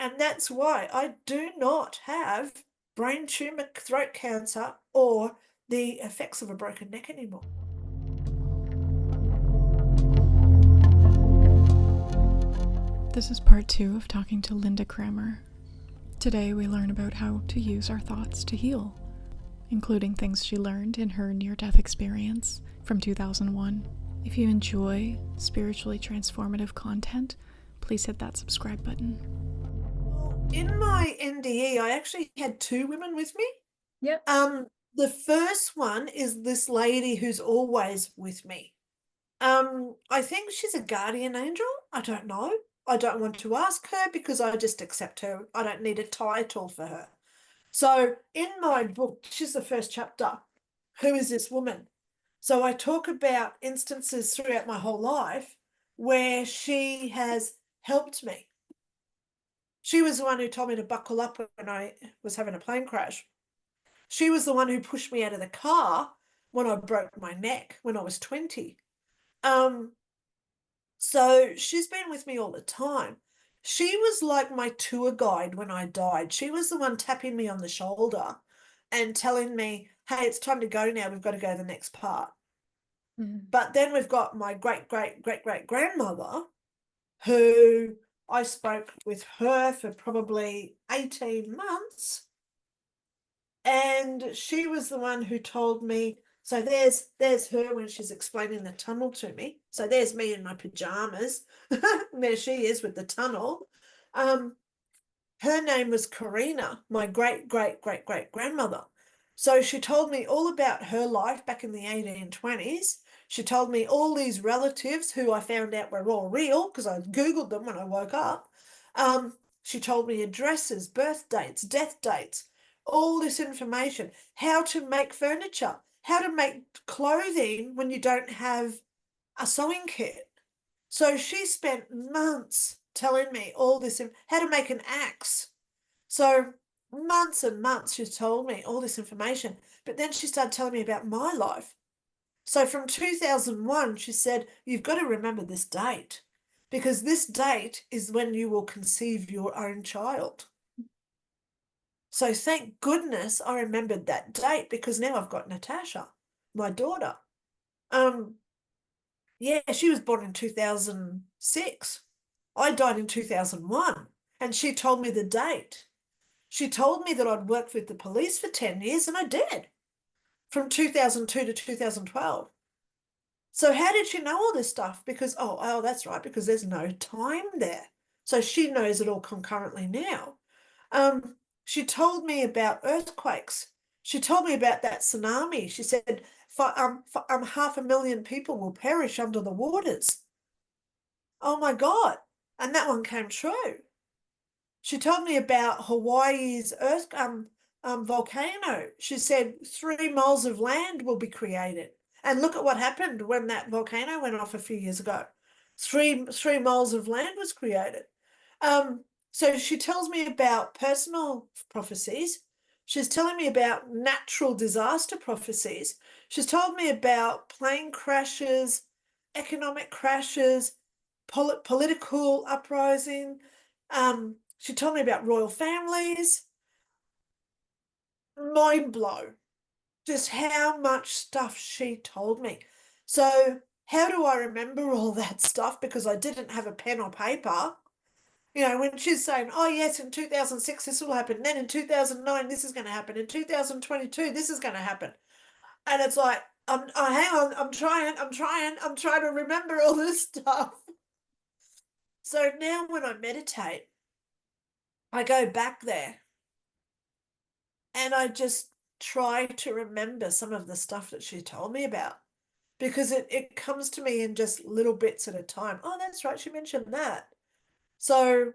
And that's why I do not have brain tumor, throat cancer, or the effects of a broken neck anymore. This is part 2 of talking to Lynda Cramer. Today we learn about how to use our thoughts to heal, including things she learned in her near-death experience from 2001. If you enjoy spiritually transformative content, please hit that subscribe button. In my NDE, I actually had 2 women with me. Yep. The first one is this lady who's always with me. I think she's a guardian angel. I don't know. I don't want to ask her because I just accept her. I don't need a title for her. So in my book, she's the first chapter. Who is this woman? So I talk about instances throughout my whole life where she has helped me. She was the one who told me to buckle up when I was having a plane crash. She was the one who pushed me out of the car when I broke my neck when I was 20. So she's been with me all the time. She was like my tour guide when I died. She was the one tapping me on the shoulder and telling me, hey, it's time to go now. We've got to go to the next part. But then we've got my great-great-great-great-grandmother, who I spoke with her for probably 18 months. And she was the one who told me, so there's her when she's explaining the tunnel to me. So there's me in my pajamas. There she is with the tunnel. Her name was Karina, my great-great-great-great-grandmother. So she told me all about her life back in the 1820s. She told me all these relatives who I found out were all real because I Googled them when I woke up. She told me addresses, birth dates, death dates, all this information, how to make furniture, how to make clothing when you don't have a sewing kit. So she spent months telling me all this, how to make an axe. So months and months she told me all this information, but then she started telling me about my life. So from 2001, she said, you've got to remember this date because this date is when you will conceive your own child. So thank goodness I remembered that date because now I've got Natasha, my daughter. Yeah, she was born in 2006. I died in 2001, and she told me the date. She told me that I'd worked with the police for 10 years, and I did, from 2002 to 2012. So how did she know all this stuff? Because, oh, that's right, because there's no time there. So she knows it all concurrently now. She told me about earthquakes. She told me about that tsunami. She said 500,000 people will perish under the waters. Oh my God. And that one came true. She told me about Hawaii's volcano. She said 3 miles of land will be created. And look at what happened when that volcano went off a few years ago. Three miles of land was created. So she tells me about personal prophecies. She's telling me about natural disaster prophecies. She's told me about plane crashes, economic crashes, political uprising. She told me about royal families. Mind blow. Just how much stuff she told me. So how do I remember all that stuff? Because I didn't have a pen or paper. You know, when she's saying, oh, yes, in 2006, this will happen. Then in 2009, this is going to happen. In 2022, this is going to happen. And it's like, hang on, I'm trying to remember all this stuff. So now when I meditate, I go back there and I just try to remember some of the stuff that she told me about because it comes to me in just little bits at a time. Oh, that's right, she mentioned that. So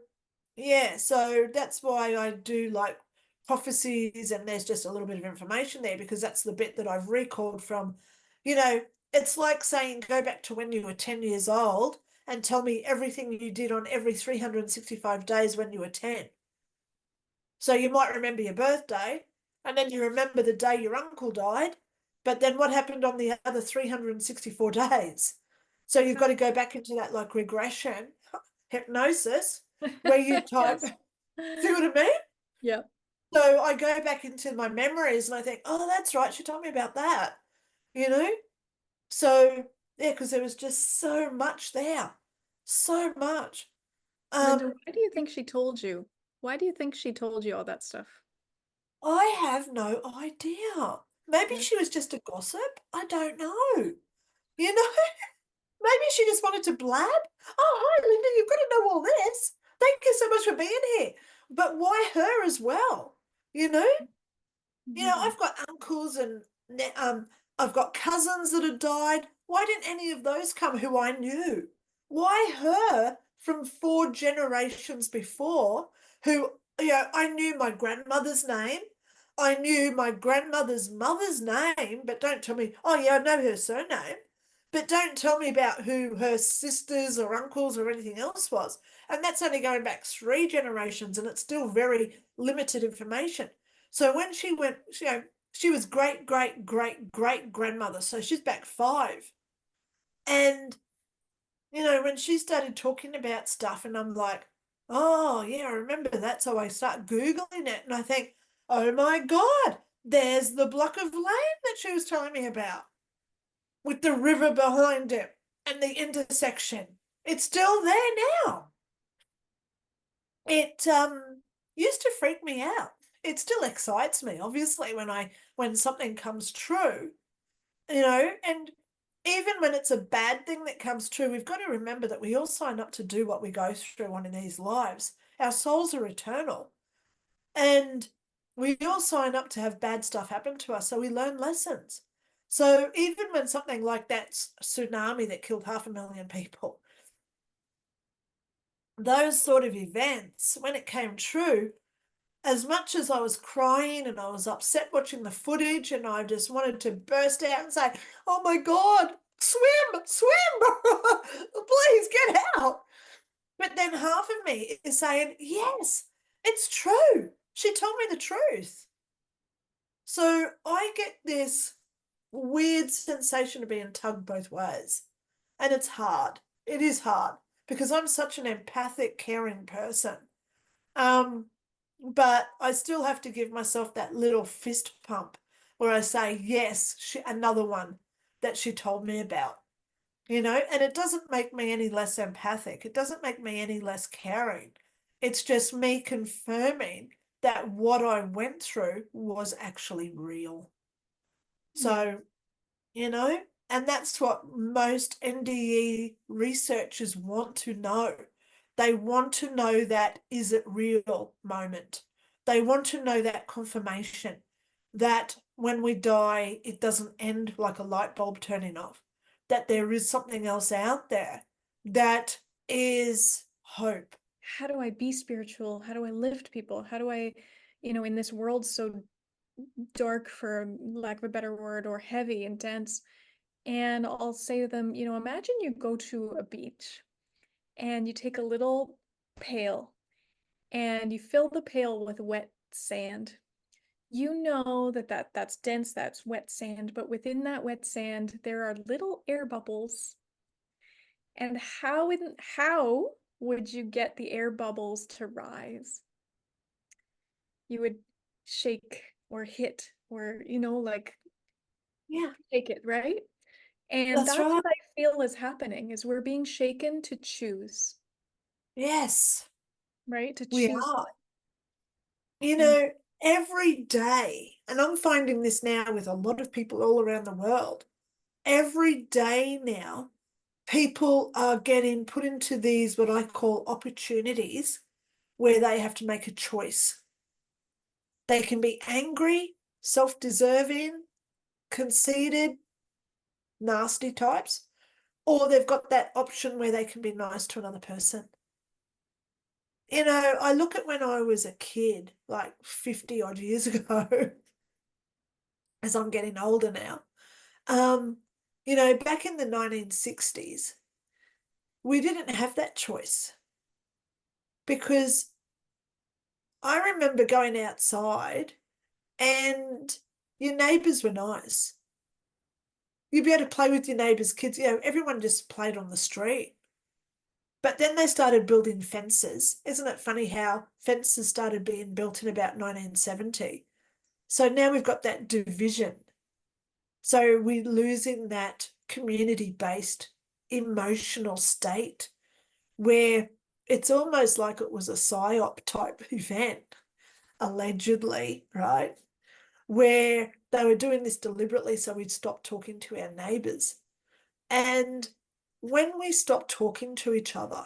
yeah, so that's why I do like prophecies and there's just a little bit of information there because that's the bit that I've recalled from, you know, it's like saying go back to when you were 10 years old and tell me everything you did on every 365 days when you were 10. So you might remember your birthday and then you remember the day your uncle died, but then what happened on the other 364 days? So you've got to go back into that like regression hypnosis where you type Yes. See what I mean? Yeah. So I go back into my memories and I think, oh, that's right, she told me about that, you know? So, yeah, because there was just so much there, so much. Lynda, Um, why do you think she told you? Why do you think she told you all that stuff? I have no idea. Maybe Yeah. she was just a gossip. I don't know. You know, maybe she just wanted to blab. Oh, hi, Linda, you've got to know all this. Thank you so much for being here. But why her as well? You know? Yeah. I've got uncles and I've got cousins that have died. Why didn't any of those come who I knew? Why her from 4 generations before who, I knew my grandmother's name. I knew my grandmother's mother's name, but don't tell me, oh yeah, I know her surname. But don't tell me about who her sisters or uncles or anything else was. And that's only going back 3 generations and it's still very limited information. So when she went, she was great, great, great, great grandmother. So she's back 5. And, when she started talking about stuff, and I'm like, oh, yeah, I remember that. So I start Googling it and I think, oh my God, there's the block of land that she was telling me about with the river behind it and the intersection. It's still there now. It used to freak me out. It still excites me, obviously, when something comes true, and even when it's a bad thing that comes true, we've got to remember that we all sign up to do what we go through on in these lives. Our souls are eternal. And we all sign up to have bad stuff happen to us, so we learn lessons. So even when something like that tsunami that killed 500,000 people, those sort of events, when it came true, as much as I was crying and I was upset watching the footage and I just wanted to burst out and say, oh my God, swim, swim, please get out. But then half of me is saying, yes, it's true. She told me the truth. So I get this weird sensation of being tugged both ways. And it's hard. It is hard because I'm such an empathic, caring person. Um, but I still have to give myself that little fist pump where I say, yes, another one that she told me about, and it doesn't make me any less empathic. It doesn't make me any less caring. It's just me confirming that what I went through was actually real. Yeah. So, you know, and that's what most NDE researchers want to know. They want to know that is it real moment. They want to know that confirmation that when we die, it doesn't end like a light bulb turning off, that there is something else out there that is hope. How do I be spiritual? How do I lift people? How do I, in this world so dark, for lack of a better word, or heavy and dense? And I'll say to them, imagine you go to a beach and you take a little pail and you fill the pail with wet sand. You know that's dense, that's wet sand, but within that wet sand there are little air bubbles. And how would you get the air bubbles to rise? You would shake or hit or like Yeah, shake it, right? And that's that's right. what I feel is happening, is we're being shaken to choose, Yes, right? To we choose are. life. You And know, every day, and I'm finding this now with a lot of people all around the world, every day now, people are getting put into these, what I call opportunities, where they have to make a choice. They can be angry, self deserving, conceited, nasty types, or they've got that option where they can be nice to another person. I look at when I was a kid, like 50 odd years ago, as I'm getting older now. Um, back in the 1960s, we didn't have that choice because I remember going outside and your neighbours were nice. You'd be able to play with your neighbours' kids. Everyone just played on the street. But then they started building fences. Isn't it funny how fences started being built in about 1970? So now we've got that division. So we're losing that community-based emotional state where it's almost like it was a psyop type event, allegedly, right? Where they were doing this deliberately so we'd stop talking to our neighbours. And when we stop talking to each other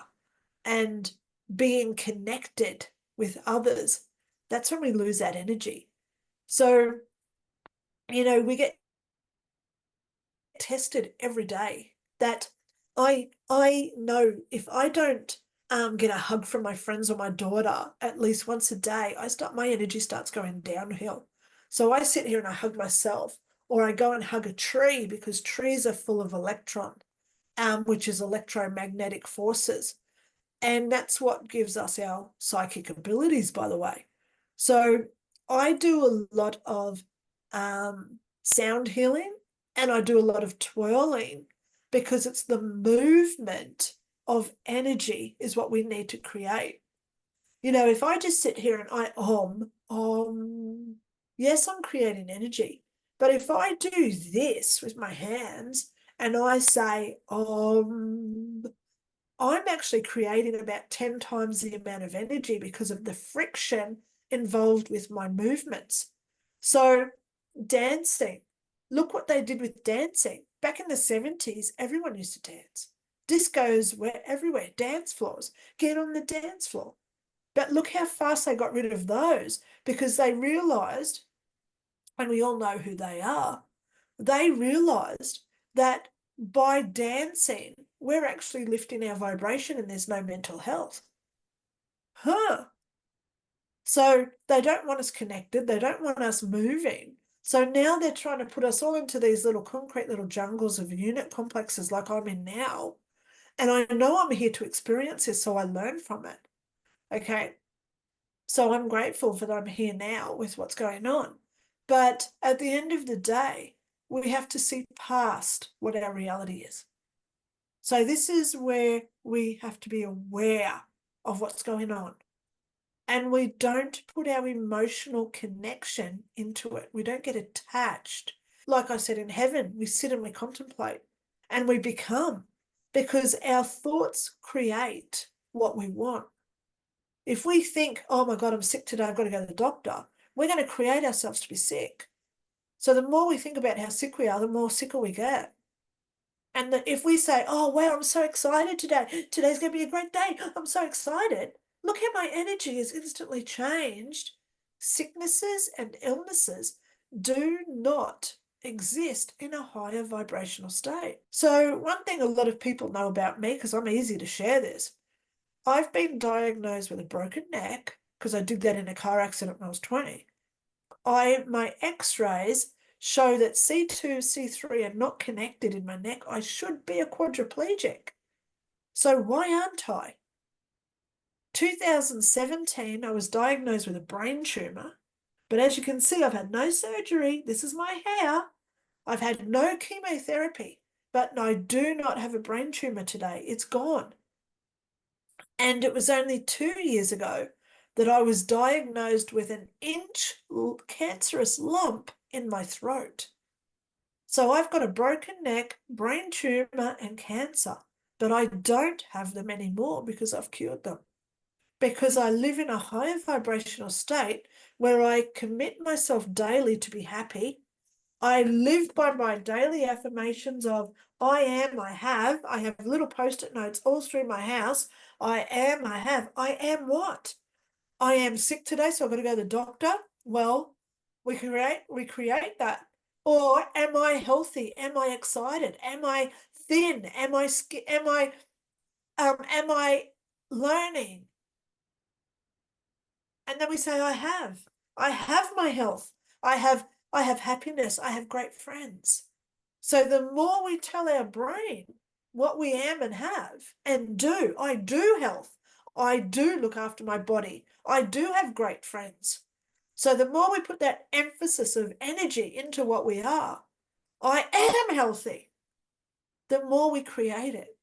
and being connected with others, that's when we lose that energy. So, we get tested every day that I know if I don't get a hug from my friends or my daughter at least once a day, my energy starts going downhill. So I sit here and I hug myself, or I go and hug a tree because trees are full of electron, which is electromagnetic forces. And that's what gives us our psychic abilities, by the way. So I do a lot of sound healing, and I do a lot of twirling because it's the movement of energy is what we need to create. If I just sit here and I yes, I'm creating energy. But if I do this with my hands and I say I'm actually creating about 10 times the amount of energy because of the friction involved with my movements. So dancing, look what they did with dancing. Back in the 70s, everyone used to dance. Discos were everywhere, dance floors. Get on the dance floor. But look how fast they got rid of those because they realized, and we all know who they realized that by dancing, we're actually lifting our vibration and there's no mental health. So they don't want us connected. They don't want us moving. So now they're trying to put us all into these little concrete little jungles of unit complexes like I'm in now. And I know I'm here to experience this, so I learn from it. Okay. So I'm grateful that I'm here now with what's going on. But at the end of the day, we have to see past what our reality is. So this is where we have to be aware of what's going on. And we don't put our emotional connection into it. We don't get attached. Like I said, in heaven, we sit and we contemplate and we become, because our thoughts create what we want. If we think, oh my God, I'm sick today, I've got to go to the doctor, we're going to create ourselves to be sick. So the more we think about how sick we are, the more sicker we get. And if we say, oh, wow, I'm so excited today. Today's going to be a great day. I'm so excited. Look how my energy is instantly changed. Sicknesses and illnesses do not exist in a higher vibrational state. So one thing a lot of people know about me, because I'm easy to share this, I've been diagnosed with a broken neck because I did that in a car accident when I was 20. My x-rays show that C2, C3 are not connected in my neck. I should be a quadriplegic. So why aren't I? 2017, I was diagnosed with a brain tumor, but as you can see, I've had no surgery. This is my hair. I've had no chemotherapy, but I do not have a brain tumor today. It's gone. And it was only 2 years ago that I was diagnosed with an inch cancerous lump in my throat. So I've got a broken neck, brain tumor, and cancer, but I don't have them anymore because I've cured them. Because I live in a higher vibrational state where I commit myself daily to be happy. I live by my daily affirmations of I am, I have. I have little post-it notes all through my house. I am, I have. I am what? I am sick today, so I've got to go to the doctor. Well, we create that. Or am I healthy? Am I excited? Am I thin? Am I learning? And then we say, I have my health. I have happiness. I have great friends. So the more we tell our brain what we am and have and do, I do health. I do look after my body. I do have great friends. So the more we put that emphasis of energy into what we are, I am healthy, the more we create it.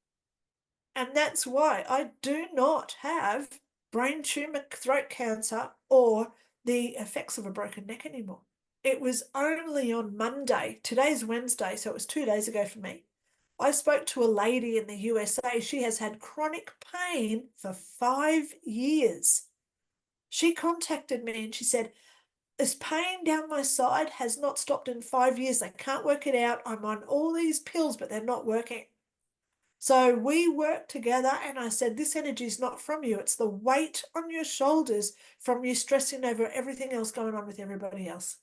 And that's why I do not have brain tumor, throat cancer, or the effects of a broken neck anymore. It was only on Monday. Today's Wednesday, so it was 2 days ago for me. I spoke to a lady in the USA. She has had chronic pain for 5 years. She contacted me and she said, this pain down my side has not stopped in 5 years. They can't work it out. I'm on all these pills, but they're not working. So we worked together and I said, this energy is not from you. It's the weight on your shoulders from you stressing over everything else going on with everybody else.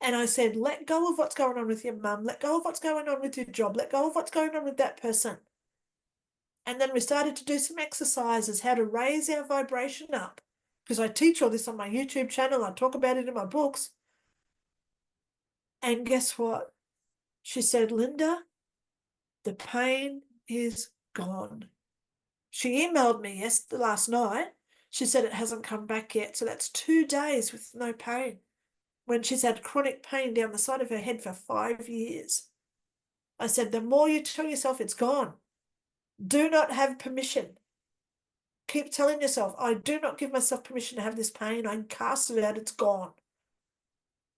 And I said, let go of what's going on with your mum. Let go of what's going on with your job. Let go of what's going on with that person. And then we started to do some exercises, how to raise our vibration up. Because I teach all this on my YouTube channel. I talk about it in my books. And guess what? She said, Lynda, the pain is gone. She emailed me last night. She said it hasn't come back yet. So that's 2 days with no pain. When she's had chronic pain down the side of her head for 5 years. I said, the more you tell yourself it's gone, do not have permission. Keep telling yourself, I do not give myself permission to have this pain. I cast it out. It's gone.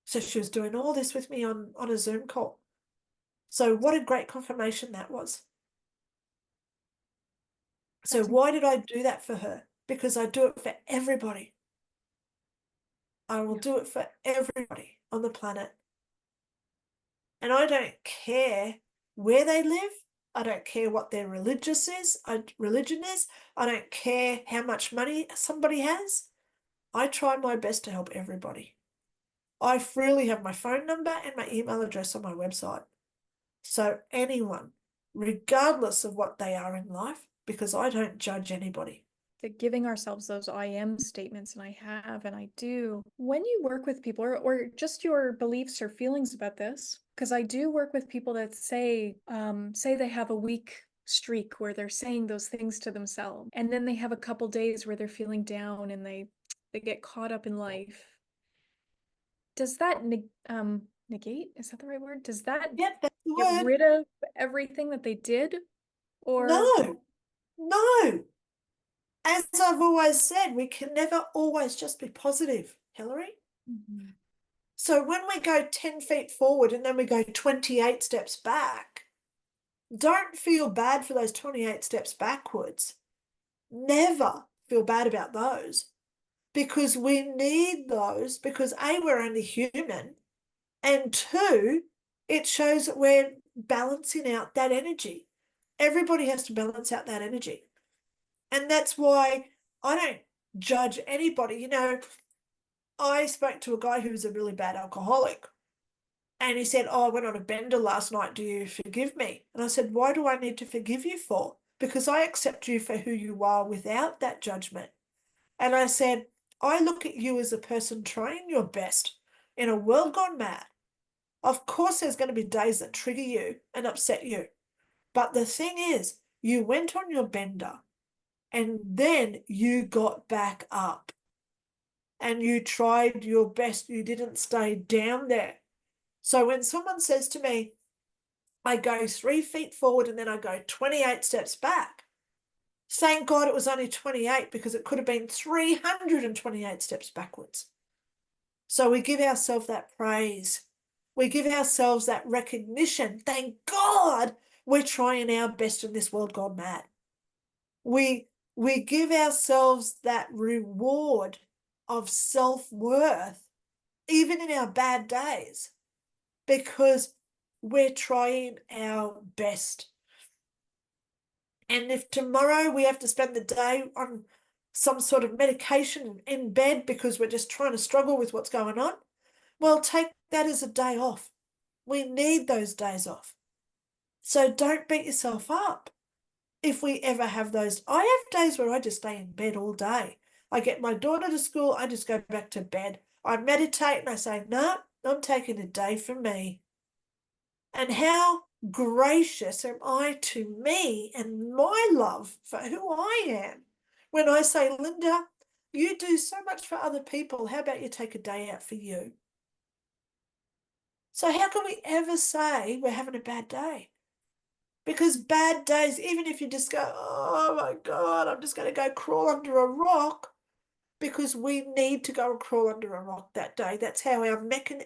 So she was doing all this with me on a Zoom call. So what a great confirmation that was. So why did I do that for her? Because I do it for everybody. I will do it for everybody on the planet. And I don't care where they live. I don't care what their religion is. I don't care how much money somebody has. I try my best to help everybody. I freely have my phone number and my email address on my website. So anyone, regardless of what they are in life, because I don't judge anybody. Giving ourselves those I am statements, and I have and I do. When you work with people, or just your beliefs or feelings about this, because I do work with people that say they have a week streak where they're saying those things to themselves, and then they have a couple days where they're feeling down and they get caught up in life. Does that negate? Is that the right word? Does that Yep, that's the get word. rid of everything that they did? Or No. As I've always said, we can never always just be positive, Hillary. Mhm. So when we go 10 feet forward and then we go 28 steps back, don't feel bad for those 28 steps backwards. Never feel bad about those, because we need those, because A, we're only human, and two, it shows that we're balancing out that energy. Everybody has to balance out that energy. And that's why I don't judge anybody. You know, I spoke to a guy who was a really bad alcoholic, and he said, oh, I went on a bender last night. Do you forgive me? And I said, why do I need to forgive you for? Because I accept you for who you are without that judgment. And I said, I look at you as a person trying your best in a world gone mad. Of course, there's going to be days that trigger you and upset you. But the thing is, you went on your bender and then you got back up and you tried your best. You didn't stay down there. So when someone says to me, I go 3 feet forward and then I go 28 steps back, thank God it was only 28, because it could have been 328 steps backwards. So we give ourselves that praise. We give ourselves that recognition. Thank God we're trying our best in this world gone mad. We give ourselves that reward of self-worth, even in our bad days, because we're trying our best. And if tomorrow we have to spend the day on some sort of medication in bed because we're just trying to struggle with what's going on, well, take that as a day off. We need those days off. So don't beat yourself up if we ever have those. I have days where I just stay in bed all day. I get my daughter to school, I just go back to bed. I meditate and I say, no, I'm taking a day for me. And how gracious am I to me and my love for who I am when I say, Lynda, you do so much for other people. How about you take a day out for you? So how can we ever say we're having a bad day? Because bad days, even if you just go, oh my God, I'm just going to go crawl under a rock, because we need to go and crawl under a rock that day. That's how our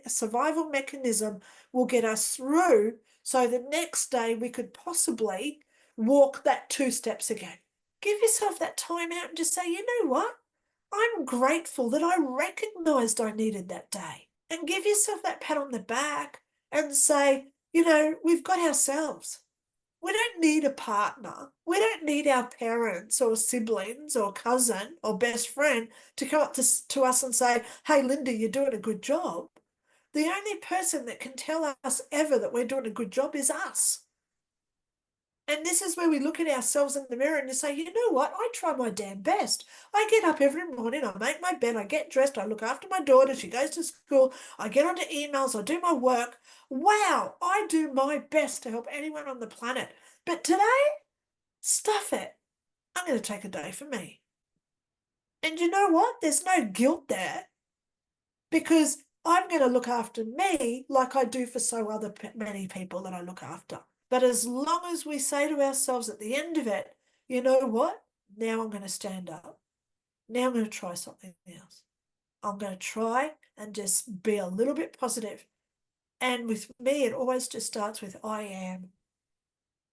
survival mechanism will get us through. So the next day we could possibly walk that 2 steps again. Give yourself that time out and just say, you know what? I'm grateful that I recognized I needed that day. And give yourself that pat on the back and say, we've got ourselves. We don't need a partner. We don't need our parents or siblings or cousin or best friend to come up to us and say, hey, Lynda, you're doing a good job. The only person that can tell us ever that we're doing a good job is us. And this is where we look at ourselves in the mirror and you say, you know what? I try my damn best. I get up every morning, I make my bed, I get dressed, I look after my daughter, she goes to school, I get onto emails, I do my work. Wow, I do my best to help anyone on the planet. But today, stuff it. I'm going to take a day for me. And you know what? There's no guilt there, because I'm going to look after me like I do for many people that I look after. But as long as we say to ourselves at the end of it, you know what? Now I'm going to stand up. Now I'm going to try something else. I'm going to try and just be a little bit positive. And with me, it always just starts with I am.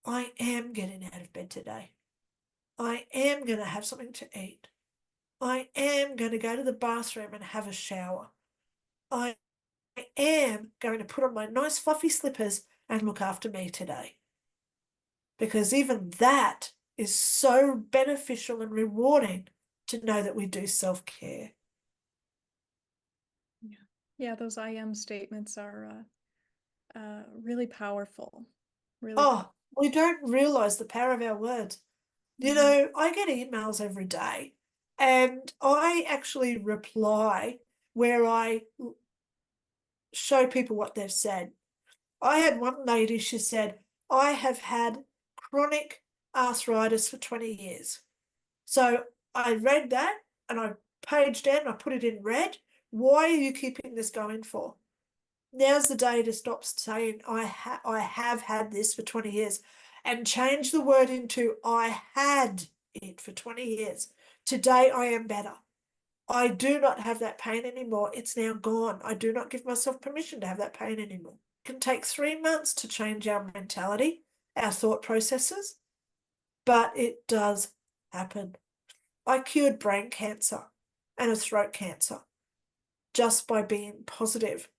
I am getting out of bed today. I am going to have something to eat. I am going to go to the bathroom and have a shower. I am going to put on my nice fluffy slippers and look after me today. Because even that is so beneficial and rewarding to know that we do self-care. Yeah, those I am statements are really powerful. Really Oh, we don't realize the power of our words. I get emails every day and I actually reply where I show people what they've said. I had one lady, she said, I have had chronic arthritis for 20 years. So I read that and I paged down, I put it in red. Why are you keeping this going for? Now's the day to stop saying I have had this for 20 years and change the word into I had it for 20 years. Today I am better. I do not have that pain anymore. It's now gone. I do not give myself permission to have that pain anymore. It can take 3 months to change our mentality, our thought processes, but it does happen. I cured brain cancer and a throat cancer just by being positive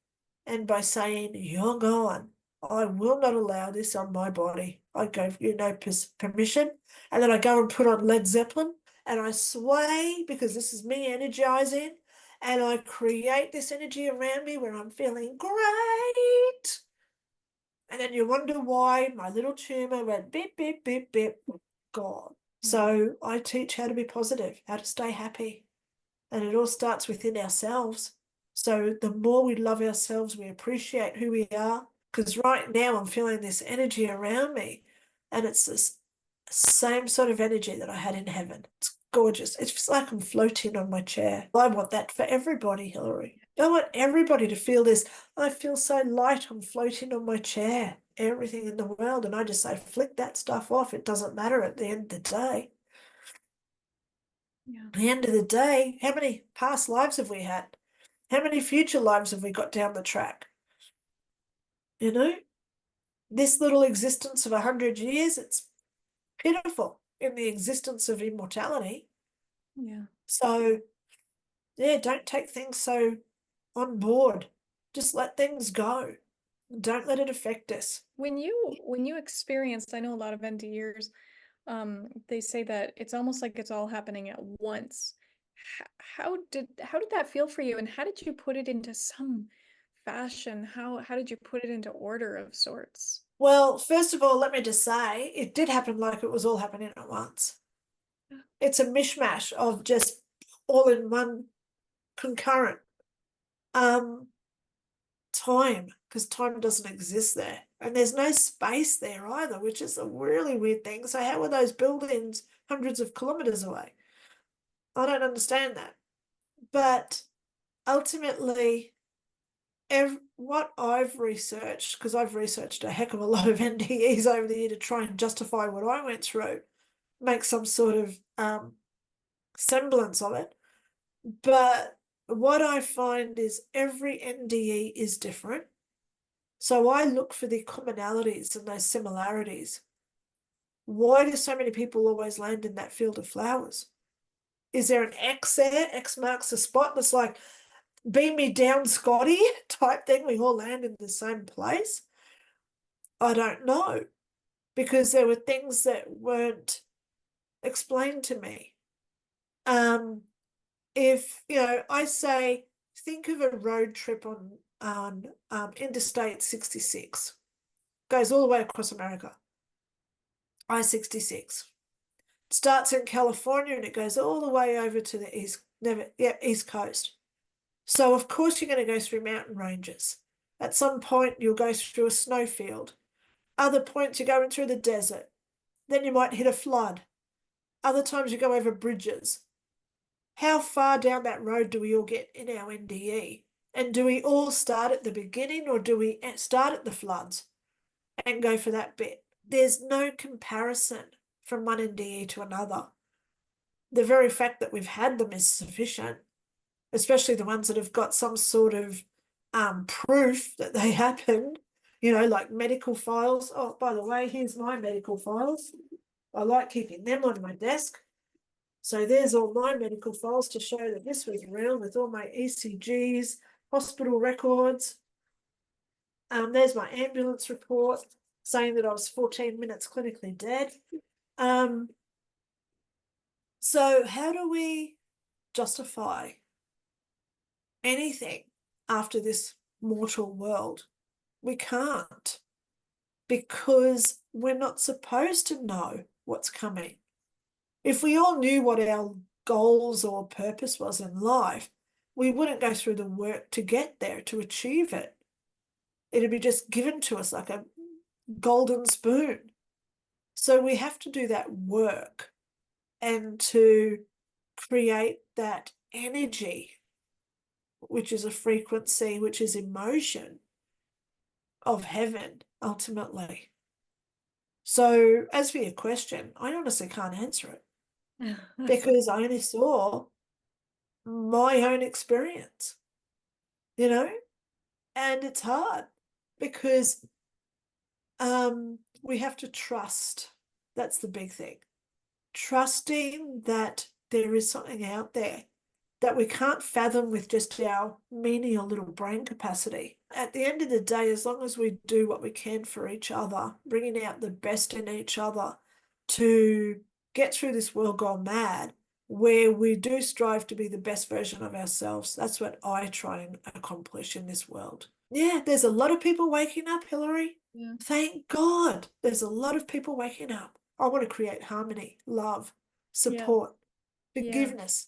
and by saying, you're gone. I will not allow this on my body. I go, permission. And then I go and put on Led Zeppelin and I sway, because this is me energizing, and I create this energy around me where I'm feeling great. And then you wonder why my little tumor went beep, beep, beep, beep, gone. So I teach how to be positive, how to stay happy. And it all starts within ourselves. So the more we love ourselves, we appreciate who we are. Because right now I'm feeling this energy around me, and it's this same sort of energy that I had in heaven. It's gorgeous. It's just like I'm floating on my chair. I want that for everybody, Hillary. I want everybody to feel this. I feel so light. I'm floating on my chair. Everything in the world. And I just say, flick that stuff off. It doesn't matter at the end of the day. Yeah. At the end of the day, how many past lives have we had? How many future lives have we got down the track? This little existence of 100 years, it's pitiful in the existence of immortality. Yeah. So, yeah, don't take things so on board. Just let things go. Don't let it affect us. When you experienced, I know a lot of NDErs, they say that it's almost like it's all happening at once. How did that feel for you, and how did you put it into some fashion? How did you put it into order of sorts? Well, first of all, let me just say, it did happen like it was all happening at once. It's a mishmash of just all in one concurrent time, because time doesn't exist there. And there's no space there either, which is a really weird thing. So how are those buildings hundreds of kilometers away? I don't understand that. But ultimately, what I've researched, because I've researched a heck of a lot of NDEs over the year to try and justify what I went through, make some sort of semblance of it. But what I find is every NDE is different. So I look for the commonalities and those similarities. Why do so many people always land in that field of flowers? Is there an X there? X marks the spot. It's like, beam me down, Scotty type thing. We all land in the same place. I don't know, because there were things that weren't explained to me. If I say, think of a road trip on Interstate 66, goes all the way across America. I-66 starts in California and it goes all the way over to the East Coast. So of course you're going to go through mountain ranges. At some point you'll go through a snowfield. Other points you're going through the desert. Then you might hit a flood. Other times you go over bridges. How far down that road do we all get in our NDE? And do we all start at the beginning, or do we start at the floods and go for that bit? There's no comparison from one NDE to another. The very fact that we've had them is sufficient, especially the ones that have got some sort of proof that they happened, like medical files. Oh, by the way, here's my medical files. I like keeping them on my desk. So there's all my medical files to show that this was real, with all my ECGs, hospital records. There's my ambulance report saying that I was 14 minutes clinically dead. So how do we justify anything after this mortal world? We can't, because we're not supposed to know what's coming. If we all knew what our goals or purpose was in life, we wouldn't go through the work to get there, to achieve it. It'd be just given to us like a golden spoon. So we have to do that work and to create that energy, which is a frequency, which is emotion of heaven, ultimately. So as for your question, I honestly can't answer it because I only saw my own experience, and it's hard because we have to trust. That's the big thing. Trusting that there is something out there that we can't fathom with just our menial little brain capacity. At the end of the day, as long as we do what we can for each other, bringing out the best in each other to get through this world gone mad, where we do strive to be the best version of ourselves. That's what I try and accomplish in this world. Yeah, there's a lot of people waking up, Hillary. Yeah. Thank God there's a lot of people waking up. I want to create harmony, love, support, forgiveness.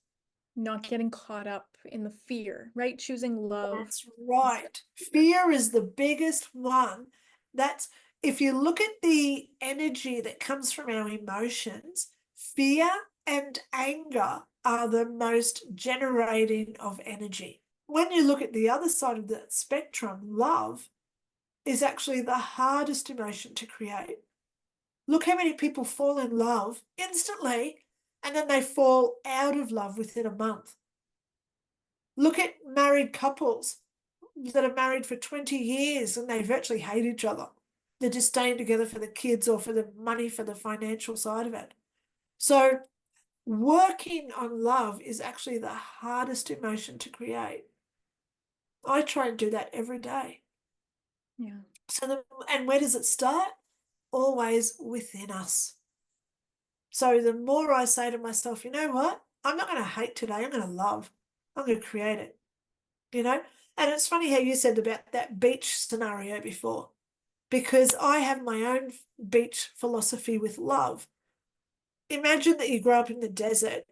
Not getting caught up in the fear, right? Choosing love. That's right. Fear is the biggest one. That's, if you look at the energy that comes from our emotions, fear and anger are the most generating of energy. When you look at the other side of that spectrum, love is actually the hardest emotion to create. Look how many people fall in love instantly and then they fall out of love within a month. Look at married couples that are married for 20 years and they virtually hate each other. They're just staying together for the kids or for the money, for the financial side of it. So working on love is actually the hardest emotion to create. I try and do that every day. Yeah. And where does it start? Always within us. So the more I say to myself, you know what? I'm not going to hate today. I'm going to love. I'm going to create it. And it's funny how you said about that beach scenario before, because I have my own beach philosophy with love. Imagine that you grow up in the desert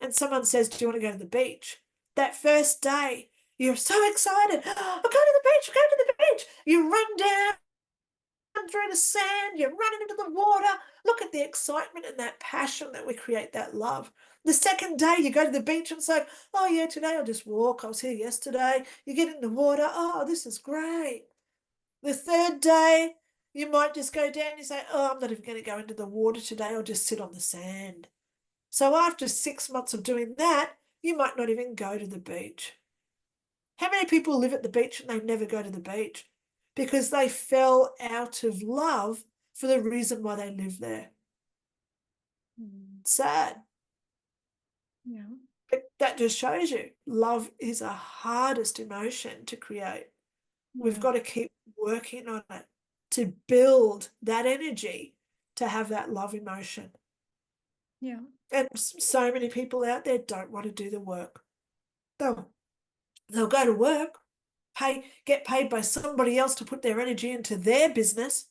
and someone says, do you want to go to the beach? That first day, you're so excited. I'm going to the beach, I'm going to the beach. You run down through the sand, you're running into the water. Look at the excitement and that passion that we create, that love. The second day you go to the beach and say, oh yeah, today I'll just walk. I was here yesterday. You get in the water. Oh, this is great. The third day, you might just go down and you say, oh, I'm not even going to go into the water today. I'll just sit on the sand. So after 6 months of doing that, you might not even go to the beach. How many people live at the beach and they never go to the beach? Because they fell out of love for the reason why they live there. Sad. Yeah. But that just shows you love is the hardest emotion to create. We've Yeah. got to keep working on it to build that energy to have that love emotion. Yeah. And so many people out there don't want to do the work. They'll go to work, get paid by somebody else to put their energy into their business.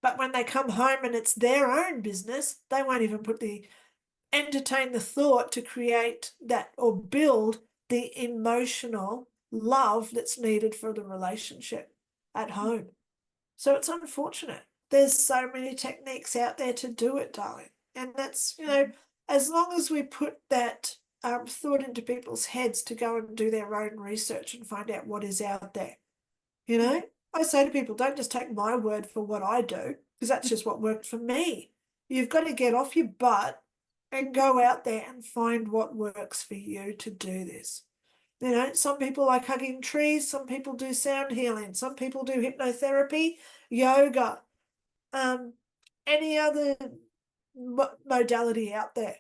But when they come home and it's their own business, they won't even entertain the thought to create that or build the emotional love that's needed for the relationship at home. So it's unfortunate. There's so many techniques out there to do it, darling. And that's, as long as we put that thought into people's heads to go and do their own research and find out what is out there. I say to people, don't just take my word for what I do, because that's just what worked for me. You've got to get off your butt and go out there and find what works for you to do this. Some people like hugging trees, some people do sound healing, some people do hypnotherapy, yoga, any other modality out there.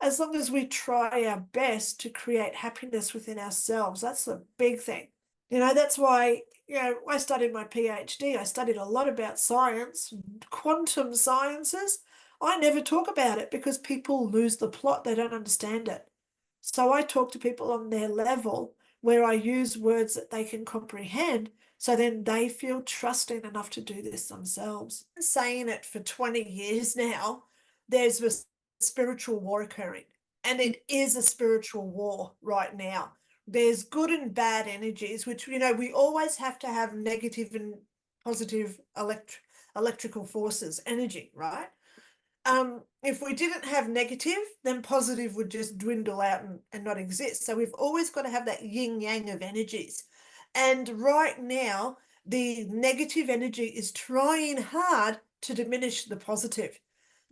As long as we try our best to create happiness within ourselves, that's the big thing. That's why, I studied my PhD. I studied a lot about science, quantum sciences. I never talk about it because people lose the plot. They don't understand it. So I talk to people on their level where I use words that they can comprehend. So then they feel trusting enough to do this themselves. I'm saying it for 20 years now, there's a spiritual war occurring. And it is a spiritual war right now. There's good and bad energies, which, we always have to have negative and positive electrical forces, energy, right? If we didn't have negative, then positive would just dwindle out and not exist. So we've always got to have that yin yang of energies. And right now, the negative energy is trying hard to diminish the positive.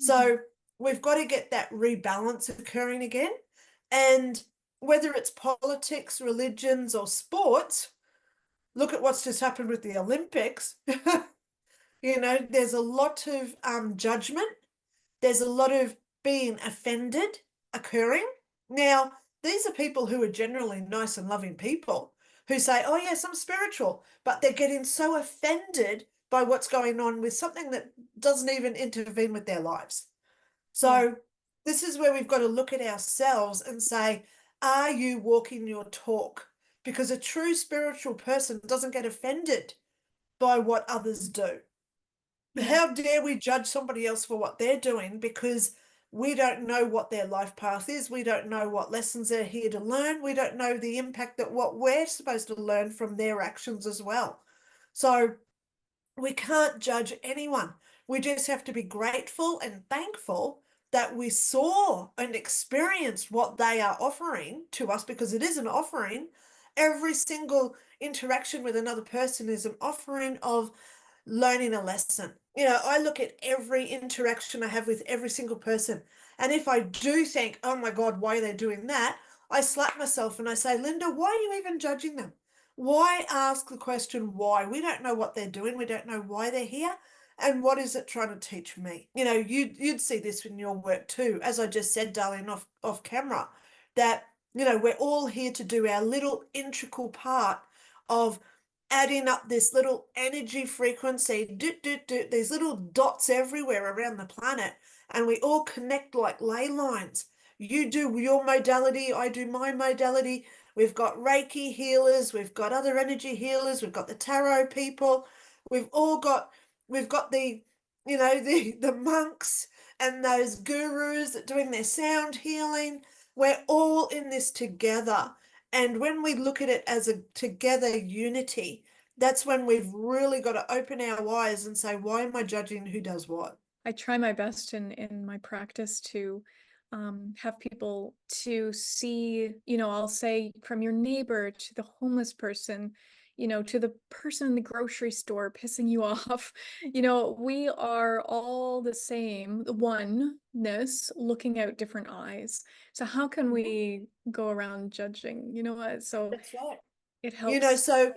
So we've got to get that rebalance occurring again. And whether it's politics, religions, or sports, look at what's just happened with the Olympics. There's a lot of judgment, there's a lot of being offended occurring. Now, these are people who are generally nice and loving people who say, oh, yes, I'm spiritual, but they're getting so offended by what's going on with something that doesn't even intervene with their lives. So this is where we've got to look at ourselves and say, are you walking your talk? Because a true spiritual person doesn't get offended by what others do. How dare we judge somebody else for what they're doing because we don't know what their life path is. We don't know what lessons they're here to learn. We don't know the impact that what we're supposed to learn from their actions as well. So we can't judge anyone. We just have to be grateful and thankful that we saw and experienced what they are offering to us, because it is an offering. Every single interaction with another person is an offering of learning a lesson. I look at every interaction I have with every single person. And if I do think, oh my God, why are they doing that? I slap myself and I say, Lynda, why are you even judging them? Why ask the question why? We don't know what they're doing. We don't know why they're here. And what is it trying to teach me? You'd see this in your work too. As I just said, darling, off camera, that, we're all here to do our little integral part of adding up this little energy frequency, these little dots everywhere around the planet, and we all connect like ley lines. You do your modality, I do my modality. We've got Reiki healers, we've got other energy healers, we've got the tarot people, we've got the monks and those gurus that doing their sound healing. We're all in this together. And when we look at it as a together unity, that's when we've really got to open our eyes and say, why am I judging who does what? I try my best in my practice to have people to see, I'll say from your neighbor to the homeless person, to the person in the grocery store pissing you off. We are all the same, the oneness looking out different eyes. So how can Mhm. we go around judging? You know what? So That's right. it You know, helps. so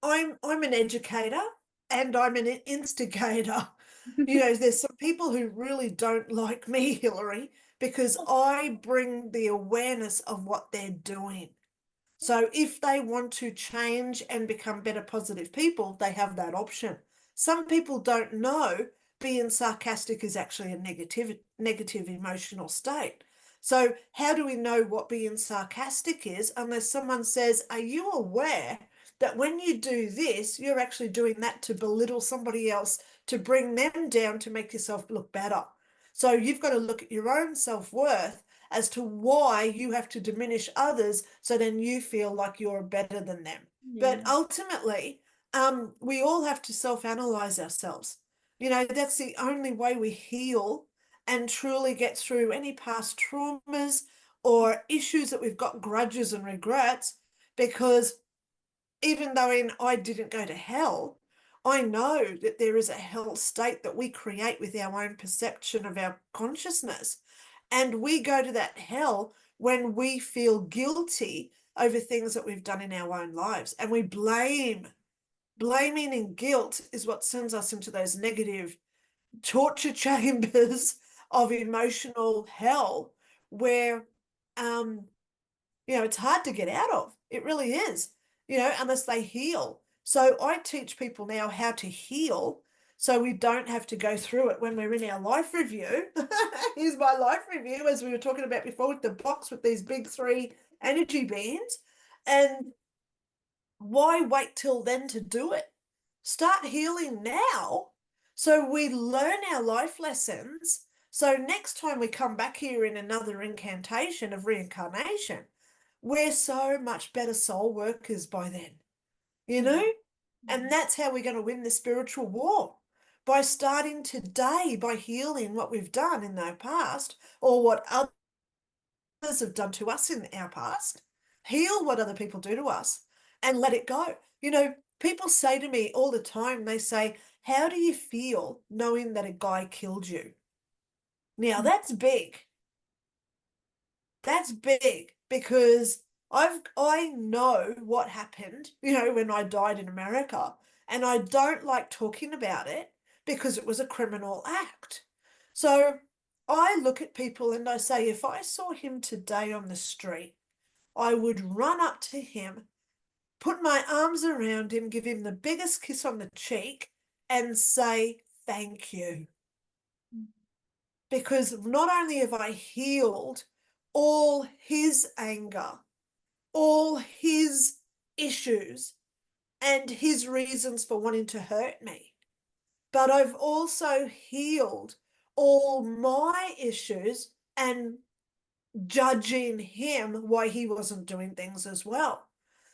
I'm an educator and I'm an instigator. You know, there's some people who really don't like me, Hillary, because I bring the awareness of what they're doing. So if they want to change and become better positive people, they have that option. Some people don't know being sarcastic is actually a negative emotional state. So how do we know what being sarcastic is unless someone says, "Are you aware that when you do this, you're actually doing that to belittle somebody else, to bring them down, to make yourself look better?" So you've got to look at your own self-worth as to why you have to diminish others so then you feel like you're better than them. Yeah. But ultimately, we all have to self-analyze ourselves. You know, that's the only way we heal and truly get through any past traumas or issues that we've got grudges and regrets, because even though I didn't go to hell, I know that there is a hell state that we create with our own perception of our consciousness. And we go to that hell when we feel guilty over things that we've done in our own lives. And we blame. Blaming and guilt is what sends us into those negative torture chambers of emotional hell where um, it's hard to get out of. It really is, unless they heal. So I teach people now how to heal so we don't have to go through it when we're in our life review. Here's my life review, as we were talking about before, with the box with these big three energy beams. And why wait till then to do it? Start healing now so we learn our life lessons. So next time we come back here in another incantation of reincarnation, we're so much better soul workers by then, you know? And that's how we're going to win the spiritual war, by starting today, by healing what we've done in the past or what others have done to us in our past. Heal what other people do to us and let it go. People say to me all the time, they say, "How do you feel knowing that a guy killed you?" Now that's big. That's big because I know what happened, when I died in America, and I don't like talking about it because it was a criminal act. So I look at people and I say, if I saw him today on the street, I would run up to him, put my arms around him, give him the biggest kiss on the cheek, and say, "Thank you." Because not only have I healed all his anger, all his issues, and his reasons for wanting to hurt me, but I've also healed all my issues and judging him why he wasn't doing things as well.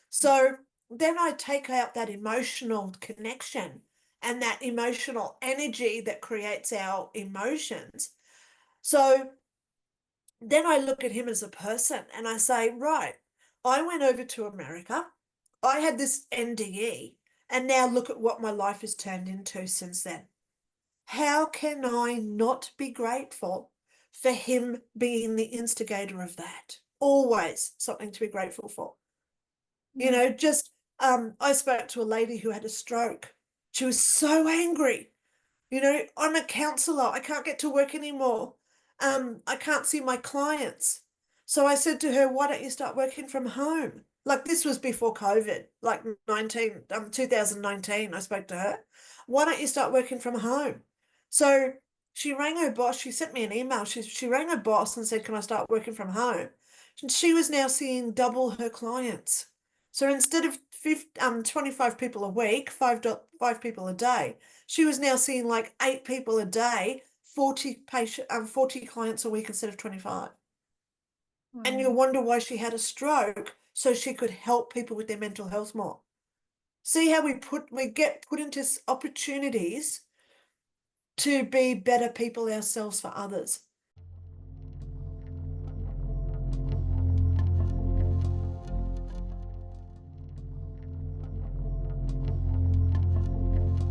So then I take out that emotional connection and that emotional energy that creates our emotions. So then I look at him as a person and I say, right, I went over to America. I had this NDE, and now look at what my life has turned into since then. How can I not be grateful for him being the instigator of that? Always something to be grateful for. Yeah. Just I spoke to a lady who had a stroke. She was so angry. I'm a counselor. I can't get to work anymore. I can't see my clients. So I said to her, why don't you start working from home? Like, this was before COVID, like 2019, I spoke to her. Why don't you start working from home? So she rang her boss. She sent me an email. She rang her boss and said, can I start working from home? And she was now seeing double her clients. So instead of 25 people a week, five people a day, she was now seeing like 8 people a day, 40 clients a week instead of 25. And Wow. you wonder why she had a stroke, so she could help people with their mental health more. See how we get put into opportunities to be better people ourselves for others.